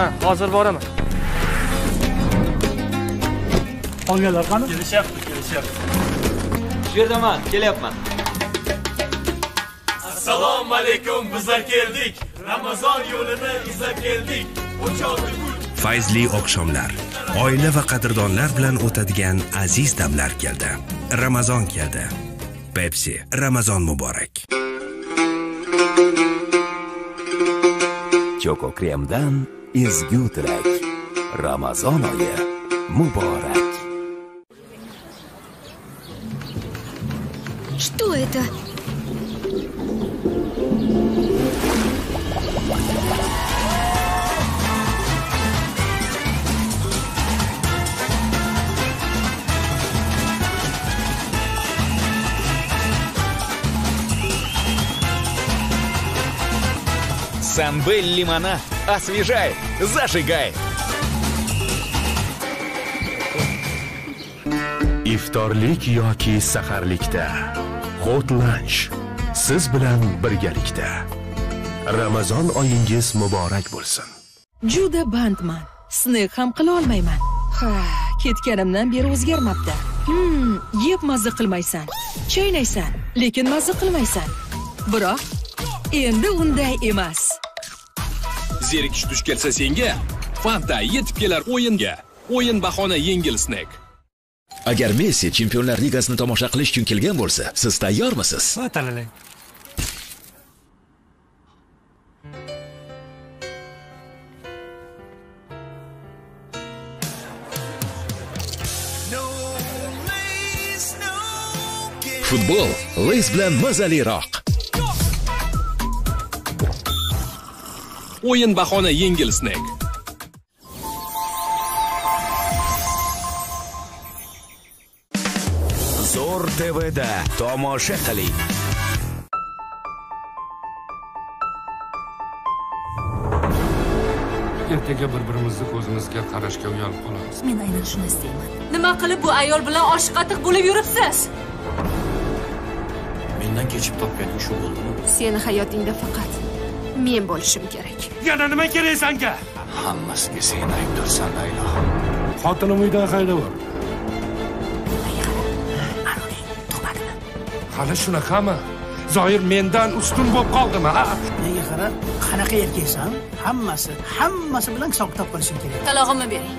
Ha, hozir boraman. Qolganlar qani? Kelishyapti. Shu yerdaman, kelyapman. Assalomu alaykum, bizlar keldik. Ramazon yo'lini izlab keldik. O'choqli gul. Fayzli oqshomlar, oila va qadrdonlar bilan o'tadigan aziz damlar keldi. Ramazon keldi. Pepsi, Ramazon muborak. Choco kremdan ezgu tilak. Ramazon oyi muborak. Что это? Санбель лимона освежает, зажигает. Iftorlik yoki saharlikda, hot lunch siz bilan birgalikda. Ramazon oyingiz muborak bo'lsin. Juda bandman. Snack ham qila olmayman. Ha, ketganimdan beri o'zgarmabdi. Yeb mazza qilmaysan, chaynaysan, lekin mazza qilmaysan. Biroq endi unday emas. Zerikish duch kelsa senga, Fanta yetib kelar o'yinga. O'yin bahona yengil snack. Agar Messi Chempionlar Ligasini tomosha qilish uchun kelgan bo'lsa, siz tayyormisiz? Va talalang. Futbol Lays bilan mazaliroq. O'yin bahona yengil snack. Zo'r TVda tomosha qiling. Ertaga bir-birimizni ko'zimizga qarashga uyalib qolamiz. Men aynan shuni istayman. Nima qilib bu ayol bilan oshiq-qatiq bo'lib yuribsiz? Mendan kechib topganing shu bo'ldimi? Seni hayotingda faqat men bo'lishim kerak. Yana nima kerak senga? Hammasiga sen aybdorsan, Laylo. Xotinim uyda haydavor. Hali shunaqami? Zoir mendan ustun bo'lib qoldimi, ha? Nega qara, qanaqa erkaksan? Hammasi bilan hisob-kitob qilishing kerak. Talog'imni bering.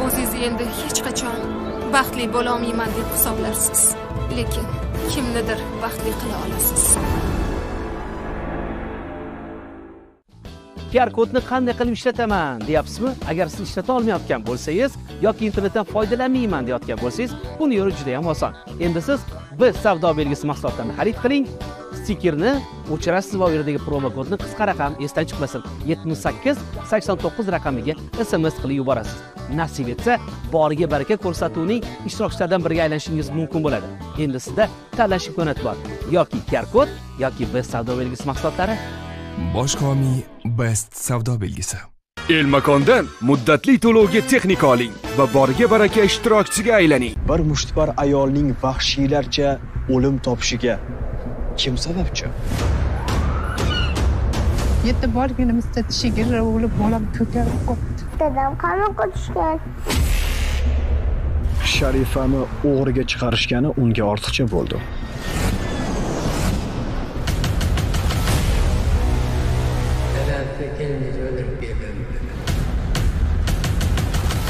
O'zingiz endi hech qachon baxtli bo'la olmayman deb hisoblarsiz. Lekin kimnidir baxtli qila olasiz. QR kodni qanday qilib ishlataman deyapsizmi? Agar siz ishlata olmayotgan bo'lsangiz yoki internetdan foydalanmayman deyotgan bo'lsangiz, buni yo'li juda ham oson. Endi siz biz savdo belgisi mahsulotlarini xarid qiling, stikerni o'chirasiz va u yerdagi promo kodni qisqa raqam esdan chiqmasin 7889 raqamiga SMS qilib yuborasiz. Nasib etsa, boriga baraka ko'rsatuvning ishtirokchilaridan biriga aylanishingiz mumkin bo'ladi. Endi sizda tanlash imkoniyati bor. Yoki QR kod yoki biz savdo belgisi mahsulotlari. Bosh homiy Best savdo belgisi. Elmakondan muddatli to'lovga texnika oling va boriga baraka ishtirokchiga aylaning. Bir mushtipar ayolning vahshiylarcha o'lim topishiga kim sababchi? Yetib borganimizda tishiga urib bolam ko'karib qoldi. Dadam qamoqqa tushgan. Sharifani o'g'riga chiqarishgani unga ortiqcha bo'ldi.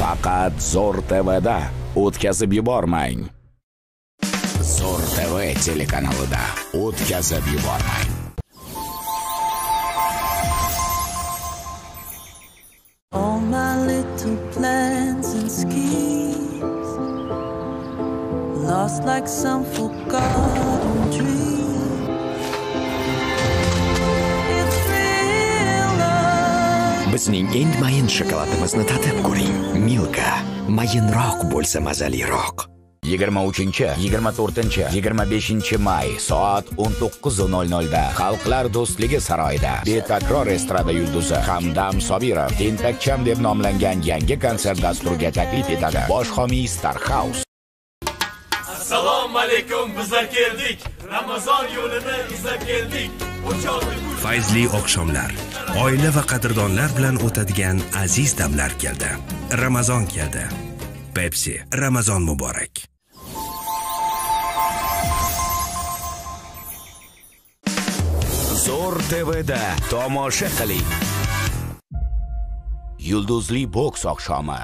Faqat Zo'r TVda o'tkazib yubormang. Zo'r TV telekanalida o'tkazib yubormang. All my little plans and schemes lost like some forgotten dream. Bizning eng mayin shokoladimizni tatib ko'ring. Milka, mayinroq bo'lsa mazaliroq. 23-24-25 may soat 19:00 da Xalqlar do'stligi saroyida betakror estrada yulduzi Hamdam Sobirov tentakcham deb nomlangan yangi konsert dasturiga taklif etadi. Bosh homiy Star House. Assalomu alaykum, bizlar keldik. Ramazon yo'lini izlab keldik. Fayzli oqshomlar, Oila va qadrdonlar bilan o'tadigan aziz damlar keldi. Ramazon keldi. Pepsi, Ramazon muborak. Zo'r TVda tomosha qiling. Yulduzli boks oqshomi.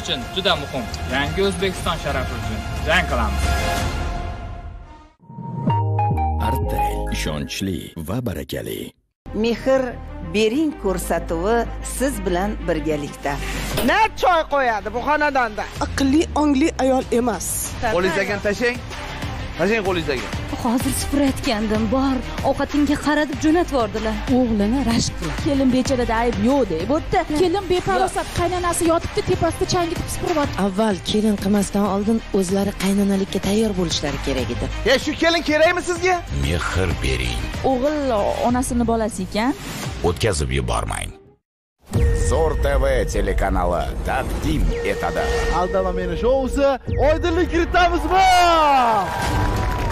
Uchun juda muhim. Yangi O'zbekiston sharafi uchun jang qilamiz. Artel ishonchli va barakali. Mehr bering ko'rsatuvi siz bilan birgalikda. Na choy qo'yadi bu xonadonda. Aqlli, ongli ayol emas. Qo'lingizdagi tashang. Tashang qo'lingizdagi. Hozir supurayotgandim, bor ovqatingga qaratib jo'natib yordilar. O'g'lini rashk qilib. Kelin bechorada ayb yo'q deb o'tdi. Kelin beparosat qaynonasi yotibdi, tepasida changitib supuryapti. Avval kelin qilmasdan oldin o'zlari qaynanalikka tayyor bo'lishlari kerak edi. Shu kelin kerakmi sizga? Mehr bering. O'g'il onasini bolasi ekan. O'tkazib yubormang. Zo'r TV telekanali taqdim etadi. Aldama meni shousi oydinlik kiritamizmi?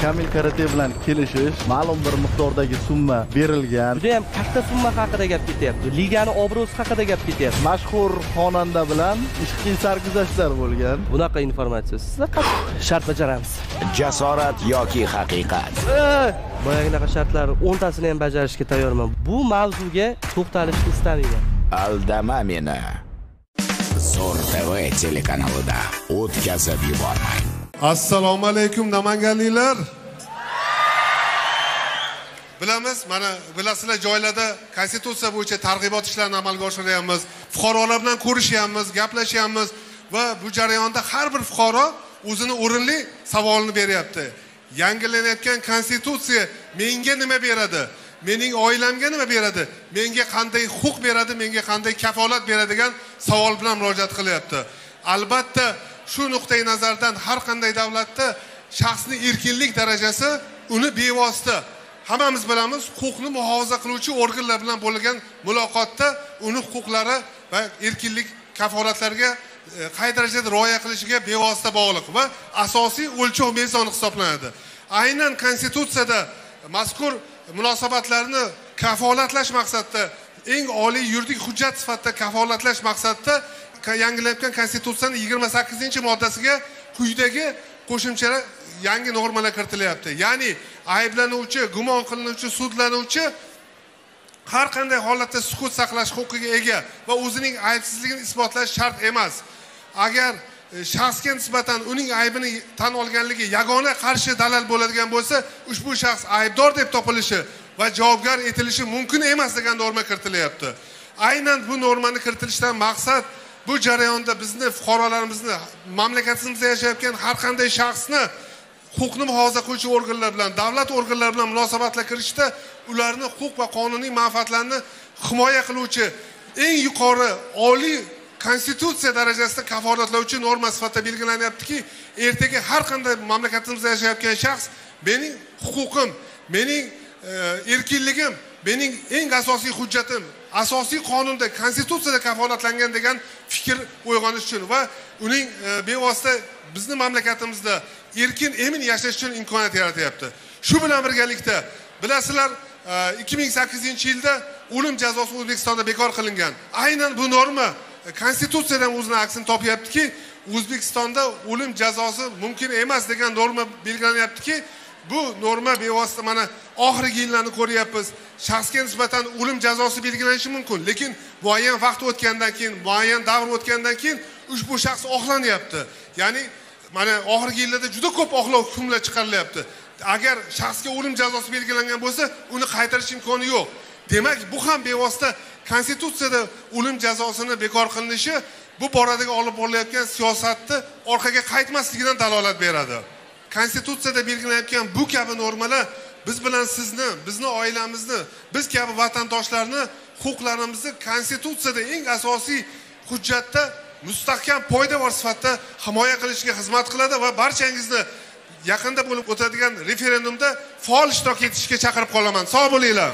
Kamil karate bilan kelishish, ma'lum bir miqdordagi summa berilgan. Juda ham katta summa haqida gap ketyapti. Ligani obro'si haqida gap ketyapti. Mashhur xonanda bilan ishqiy sarguzashtlar bo'lgan. Bunaqa informatsiya sizlar shart bajaramiz. Jasorat yoki haqiqat. Boyagidaqa shartlar 10tasini ham bajarishga tayyorman. Bu mavzuga to'xtalishni istamayman. Aldama meni. Zo'r TV telekanalida o'tkazib yubormang. Assalomu alaykum namanganliklar. Bilamiz, mana bilasizlar joylarda konstitutsiya bo'yicha targ'ibot ishlarini amalga oshiryapmiz. Fuqarolar bilan ko'rishyapmiz, gaplashyapmiz va bu jarayonda har bir fuqaro o'zini o'rinli savolini beryapti. Yangilanayotgan konstitutsiya menga nima beradi? Mening oilamga nima beradi? Menga qanday huquq beradi? Menga qanday kafolat beradi degan savol bilan murojaat qilyapti. Albatta shu nuqtai nazardan har qanday davlatda shaxsning erkinlik darajasi uni bevosita hammamiz bilamiz, huquqni muhofaza qiluvchi organlar bilan bo'lgan muloqotda uni huquqlari va erkinlik kafolatlariga qay darajada rioya qilishiga bevosita bog'liq va asosiy o'lchov mezoni hisoblanadi. Aynan konstitutsiyada mazkur munosabatlarni kafolatlash maqsadida, eng oliy yuridik hujjat sifatida kafolatlash maqsadida yangilangan konstitutsiyaning 28-moddasiga quyidagi qo'shimchalar yangi normalar kiritilyapti. Ya'ni ayblanuvchi, gumon qilinuvchi, sudlanuvchi har qanday holatda sukut saqlash huquqiga ega va o'zining aybsizligini isbotlash shart emas. Agar shaxsga nisbatan uning aybini tan olganligi yagona qarshi dalil bo'ladigan bo'lsa, ushbu shaxs aybdor deb topilishi va javobgar etilishi mumkin emas degan norma kiritilyapti. Aynan bu normani kiritilishidan maqsad bu jarayonda bizni fuqarolarimizni, mamlakatimizda yashayotgan har qanday shaxsni huquqni muhofaza qiluvchi organlar bilan, davlat organlari bilan munosabatga kirishda ularni huquq va qonuniy manfaatlarini himoya qiluvchi eng yuqori oliy konstitutsiya darajasida kafolatlovchi norma sifatida belgilanyaptiki, ertaga har qanday mamlakatimizda yashayotgan shaxs mening huquqim, mening erkinligim, mening eng asosiy hujjatim asosiy qonunda, konstitutsiyada kafolatlangan degan fikr uyg'onish uchun va uning bevosita bizni mamlakatimizda erkin, emin yashash uchun imkoniyat yaratyapti. Shu bilan birgalikda bilasizlar, 2008-yilda o'lim jazosi O'zbekistonda bekor qilingan. Aynan bu norma konstitutsiyadan o'zini aksini topyaptiki, O'zbekistonda o'lim jazosi mumkin emas degan norma belgilanyaptiki, bu norma bevosita mana oxirgi yillarni ko'ryapmiz. Shaxsga nisbatan o'lim jazosi belgilanishi mumkin, lekin muayyan vaqt o'tgandan keyin, muayyan davr o'tgandan keyin ushbu shaxs oqlanyapti. Ya'ni mana oxirgi yillarda juda ko'p oqlov hukmlar chiqarilyapti. Agar shaxsga o'lim jazosi belgilangan bo'lsa, uni qaytarish imkoni yo'q. Demak, bu ham bevosita konstitutsiyada o'lim jazosini bekor qilinishi bu boradagi olib borilayotgan siyosatni orqaga qaytmasligidan dalolat beradi. konstitutsiyada belgilanayotgan bu kabi normalar biz bilan sizni, bizni oilamizni, biz kabi vatandoshlarni huquqlarimizni konstitutsiyada eng asosiy hujjatda mustahkam poydevor sifatida himoya qilishga xizmat qiladi va barchangizni yaqinda bo'lib o'tadigan referendumda faol ishtirok etishga chaqirib qolaman. Sog' bo'linglar.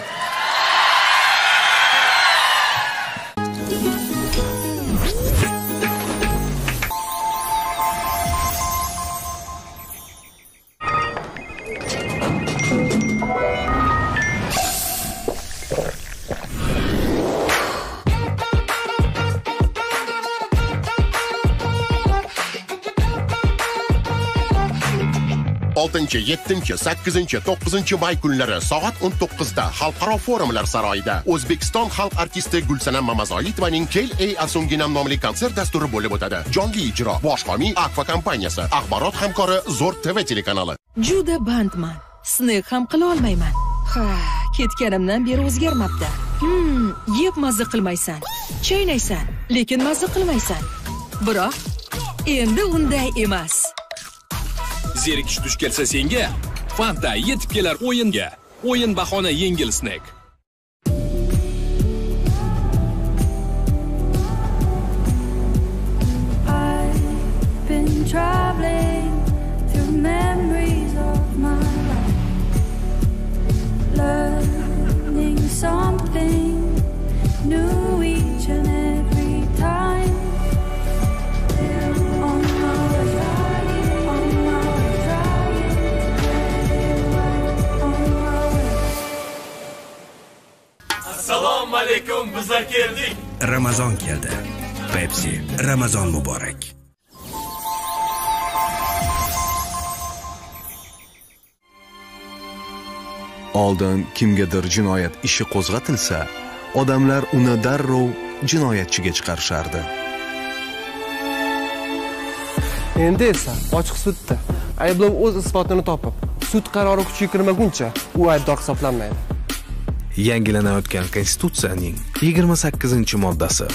oltinchi, 7, 8, 9 may kunlari soat 19 da Xalqaro forumlar saroyida O'zbekiston xalq artisti Gulsanam Mamazoitovaning Kel ey Asunginam nomli konsert dasturi bo'lib o'tadi. Jonli ijro bosh homiy Akfa kompaniyasi, axborot hamkori Zo'r TV telekanali. Juda bandman. Snek ham qila olmayman. Ha, ketganimdan beri o'zgarmabdi. Yeb mazza qilmaysan, chaynaysan, lekin mazza qilmaysan. Biroq endi unday emas. Zerikish duch kelsa senga, Fanta yetib kelar o'yinga. O'yin bahona yengil snack. I've been traveling through memories of my life, learning something new each and every time. Assalomu alaykum, bizlar keldik. Ramazon keldi. Pepsi, Ramazon muborak. Oldin kimgadir jinoyat ishi qo'zg'atilsa, odamlar uni darrov jinoyatchiga chiqarishardi. Endi esa ochiq sudda ayblov o'z isbotini topib, sud qarori kuchga kirmaguncha u aybdor hisoblanmaydi. Yangilanayotgan konstitutsiyaning 28-moddasi